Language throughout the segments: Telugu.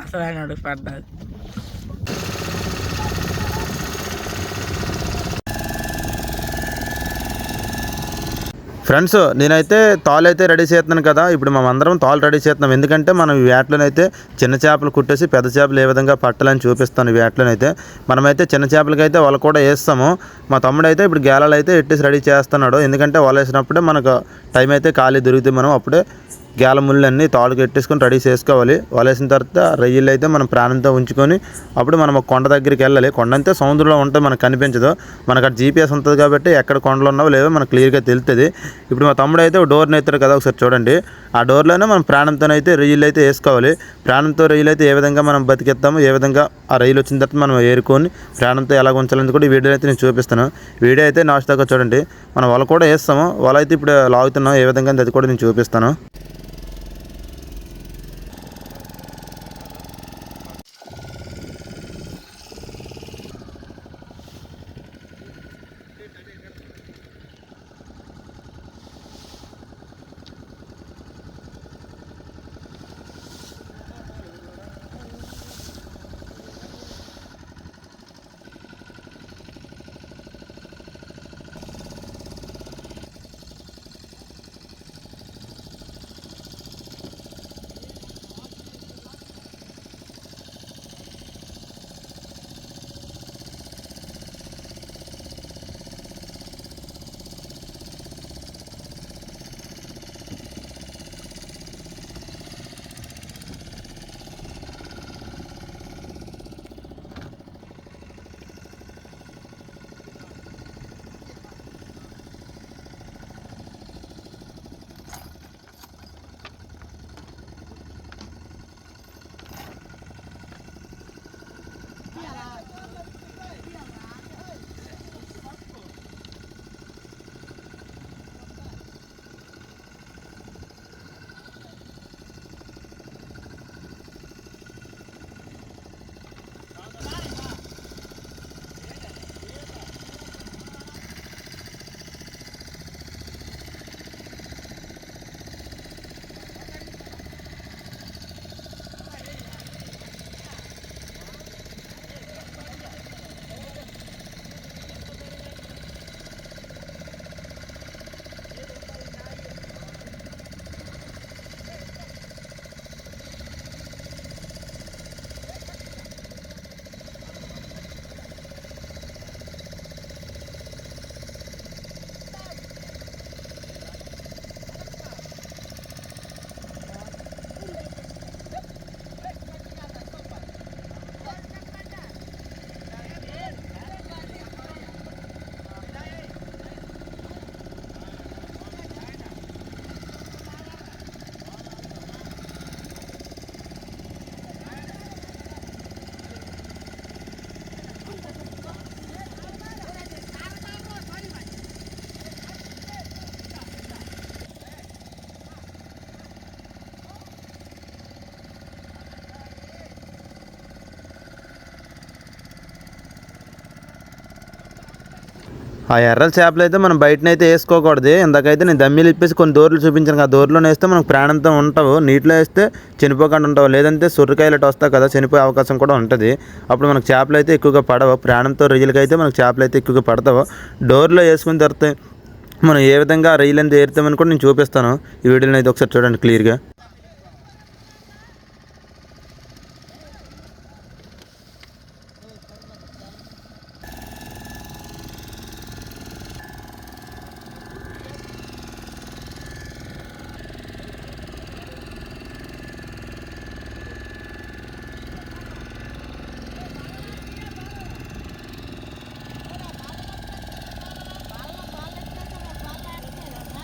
అసలు ఆయన పడ్డాది. ఫ్రెండ్స్, నేనైతే తాళ్ళు అయితే రెడీ చేస్తున్నాను కదా. ఇప్పుడు మేమందరం తాళ్ళు రెడీ చేస్తున్నాం. ఎందుకంటే మనం ఈ వేటలోనైతే చిన్న చేపలు కుట్టేసి పెద్ద చేపలు ఏ విధంగా పట్టాలని చూపిస్తాను. ఈ వేటలోనైతే మనమైతే చిన్న చేపలకైతే వల కూడా వేస్తాము. మా తమ్ముడు అయితే ఇప్పుడు గేలాలు అయితే ఎట్టేసి రెడీ చేస్తున్నాడు. ఎందుకంటే వల వేసినప్పుడే మనకు టైం అయితే ఖాళీ దొరుకుతుంది. మనం అప్పుడే గేల ముళ్ళన్నీ తాళ్ళుకి ఎట్టేసుకొని రెడీ చేసుకోవాలి. వలేసిన తర్వాత రొయ్యలు అయితే మనం ప్రాణంతో ఉంచుకొని అప్పుడు మనం ఒక కొండ దగ్గరికి వెళ్ళాలి. కొండ అంతే సముద్రంలో ఉంటే మనకు కనిపించదు. మనకు అక్కడ జీపీఎస్ ఉంటుంది కాబట్టి ఎక్కడ కొండలు ఉన్నావో లేవో మనకు క్లియర్గా తెలుస్తుంది. ఇప్పుడు మా తమ్ముడు అయితే డోర్ని ఎత్తాడు కదా, ఒకసారి చూడండి. ఆ డోర్లోనే మనం ప్రాణంతోనైతే రొయ్యలు అయితే వేసుకోవాలి. ప్రాణంతో రొయ్యలు అయితే ఏ విధంగా మనం బతికిస్తాము, ఏ విధంగా ఆ రొయ్యలు వచ్చిన తర్వాత మనం ఏరుకొని ప్రాణంతో ఎలా ఉంచాలని కూడా ఈ వీడియో అయితే నేను చూపిస్తాను. వీడియో అయితే లాస్ట్ దాకా చూడండి. మనం వల కూడా వేస్తాము. వల అయితే ఇప్పుడు లాగుతున్నాం ఏ విధంగా అది కూడా నేను చూపిస్తాను. ఆ ఎర్రల చేపలు అయితే మనం బయటనైతే వేసుకోకూడదు. ఇందాకైతే నేను దమ్మీలు ఇప్పేసి కొన్ని దూరలు చూపించాను. ఆ దూరలోనే వేస్తే మనకు ప్రాణంతో ఉంటావు. నీటిలో వేస్తే చనిపోకుండా ఉంటావు. లేదంటే సొర్రకాయలు వస్తాయి కదా, చనిపోయే అవకాశం కూడా ఉంటుంది. అప్పుడు మనకు చేపలు అయితే ఎక్కువగా పడవు. ప్రాణంతో రొయ్యలకైతే మనకు చేపలు అయితే ఎక్కువగా పడతావు. డోర్లో వేసుకుని తర్వాత మనం ఏ విధంగా రొయ్యలు ఎంత ఏరుతామని కూడా నేను చూపిస్తాను. ఈ వీడియోని అయితే ఒకసారి చూడండి క్లియర్గా.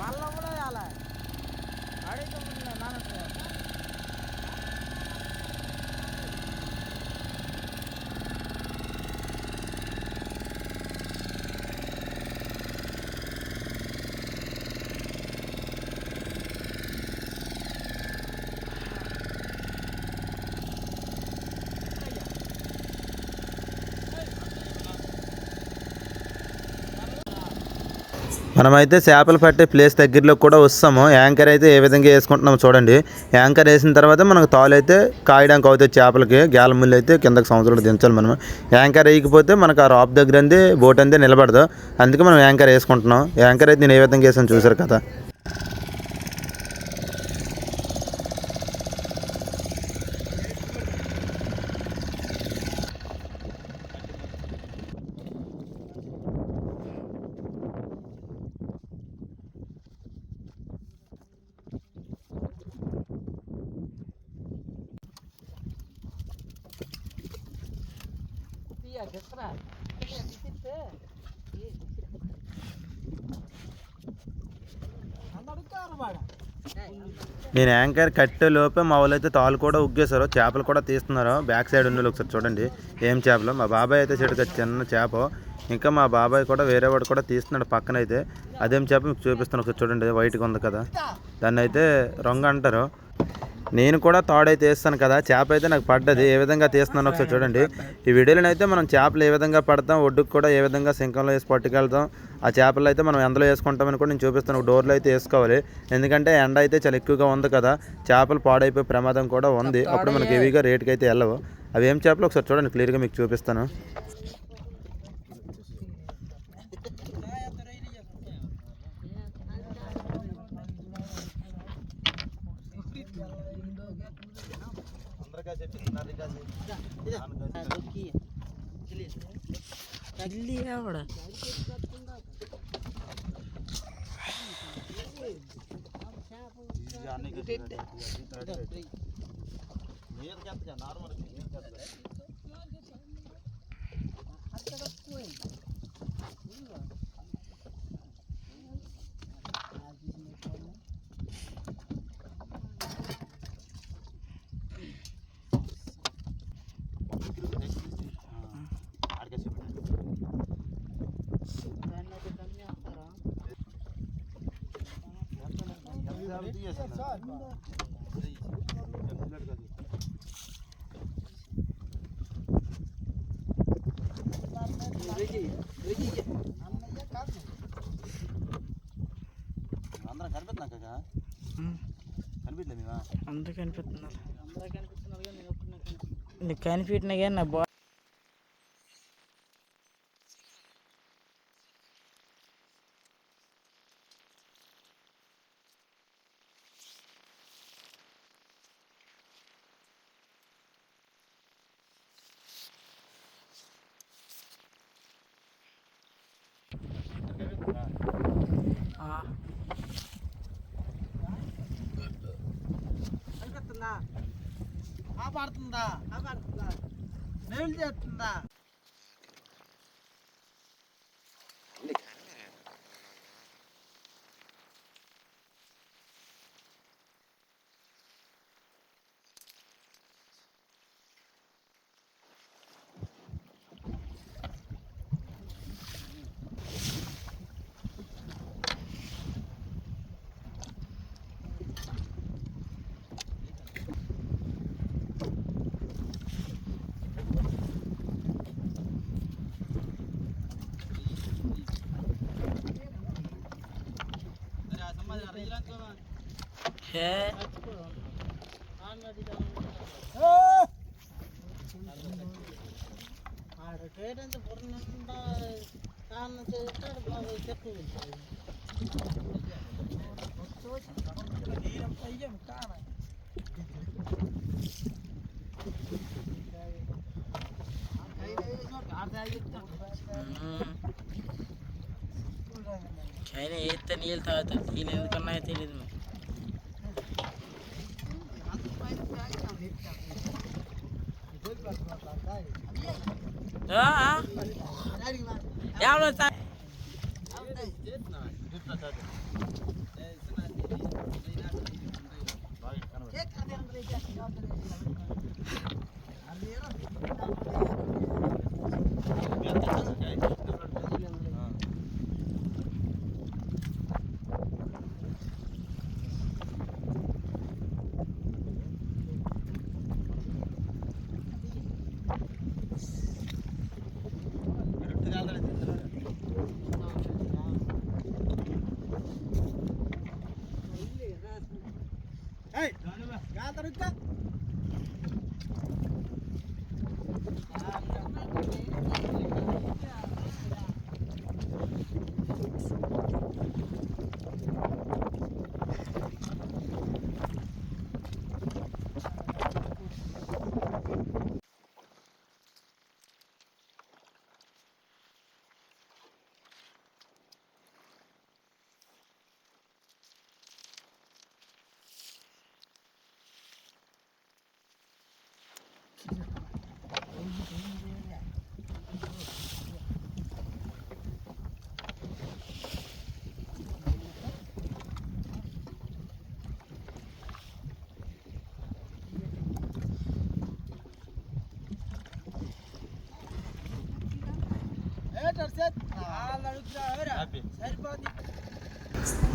వాళ్ళ కూడా చాలా అడిగి నాన్న మనమైతే చేపలు పట్టే ప్లేస్ దగ్గరలో కూడా వస్తాము. యాంకర్ అయితే ఏ విధంగా వేసుకుంటున్నాము చూడండి. యాంకర్ వేసిన తర్వాత మనకు తాళ్ళు అయితే కాయడానికి అవుతాయి చేపలకి. గ్యాల ముళ్ళు అయితే కిందకి సంవత్సరం దించాలి మనం. యాంకర్ వేయకపోతే మనకు ఆ రాప్ దగ్గర అంది బోట్ అందే నిలబడదు. అందుకే మనం యాంకర్ వేసుకుంటున్నాం. యాంకర్ అయితే నేను ఏ విధంగా వేసాను చూసారు కదా. నేను యాంకర్ కట్టే లోపే మా వాళ్ళు అయితే తాళ్ళు కూడా ఉగ్గేశారు. చేపలు కూడా తీస్తున్నారు. బ్యాక్ సైడ్ ఉన్న ఒకసారి చూడండి ఏం చేపలు. మా బాబాయ్ అయితే చెడుగా చిన్న చేప. ఇంకా మా బాబాయ్ కూడా వేరే వాడు కూడా తీస్తున్నాడు పక్కన అయితే. అదేం చేప మీకు చూపిస్తాను ఒకసారి చూడండి. వైట్గా ఉంది కదా, దాన్ని అయితే రొంగ అంటారు. నేను కూడా తాడైతే వేస్తాను కదా. చేప అయితే నాకు పడ్డది. ఏ విధంగా తీస్తున్నాను ఒకసారి చూడండి. ఈ వీడియోలో అయితే మనం చేపలు ఏ విధంగా పడతాం, ఒడ్డుకు కూడా ఏ విధంగా సింకంలో వేసి పట్టుకెళ్తాం, ఆ చేపలు అయితే మనం ఎందులో వేసుకుంటామని కూడా నేను చూపిస్తాను. డోర్లో అయితే వేసుకోవాలి, ఎందుకంటే ఎండ అయితే చాలా ఎక్కువగా ఉంది కదా. చేపలు పాడైపోయే ప్రమాదం కూడా ఉంది. అప్పుడు మనకి హెవీగా రేటుకి అయితే వెళ్ళవు. అవి ఏం చేపలు ఒకసారి చూడండి, క్లియర్గా మీకు చూపిస్తాను. అందరూ కనిపిస్తున్నారు. నీకు కనిపించినా కానీ నా బాడీ ఆడుతుందా నెవిల్ చేస్తుందా. చైనా ఏతే నీళ్ళు తాగుతారు. నీళ్ళు ఎందుకన్నా తెలియదు.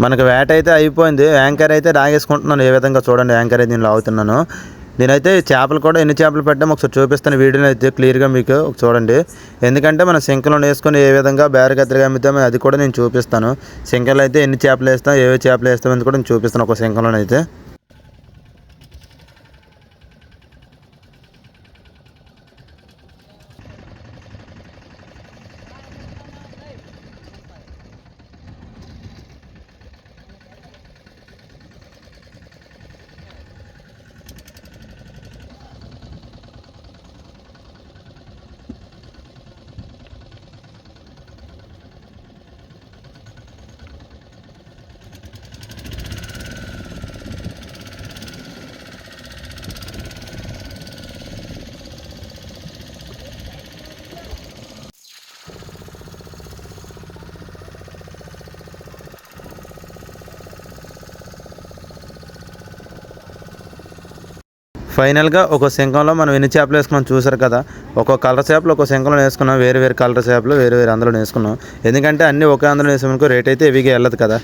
మనకు వేట అయితే అయిపోయింది. యాంకర్ అయితే రాగేసుకుంటున్నాను. ఏ విధంగా చూడండి, యాంకర్ అయితే నేను లాగుతున్నాను. నేనైతే చేపలు కూడా ఎన్ని చేపలు పెట్టామో ఒకసారి చూపిస్తాను. వీడియోని అయితే క్లియర్గా మీకు చూడండి. ఎందుకంటే మనం సింకలో వేసుకొని ఏ విధంగా బేరగతిగా అమ్ముతామో అది కూడా నేను చూపిస్తాను. సింకలో అయితే ఎన్ని చేపలు వేస్తాం, ఏవే చేపలు వేస్తామని కూడా నేను చూపిస్తాను ఒక సింకలోనైతే. ఫైనల్గా ఒక సింకంలో మనం ఎన్ని చేపలు వేసుకున్నాం చూసారు కదా. ఒక్కొక్క కలర్ చేపలు ఒక్కొక్క సింకంలో వేసుకున్నాం. వేరు వేరు కలర్ చేపలు వేరు వేరు అందులో వేసుకున్నాం. ఎందుకంటే అన్నీ ఒకే అందులో వేసామనుకో రేట్ అయితే హెవీగా వెళ్ళదు కదా.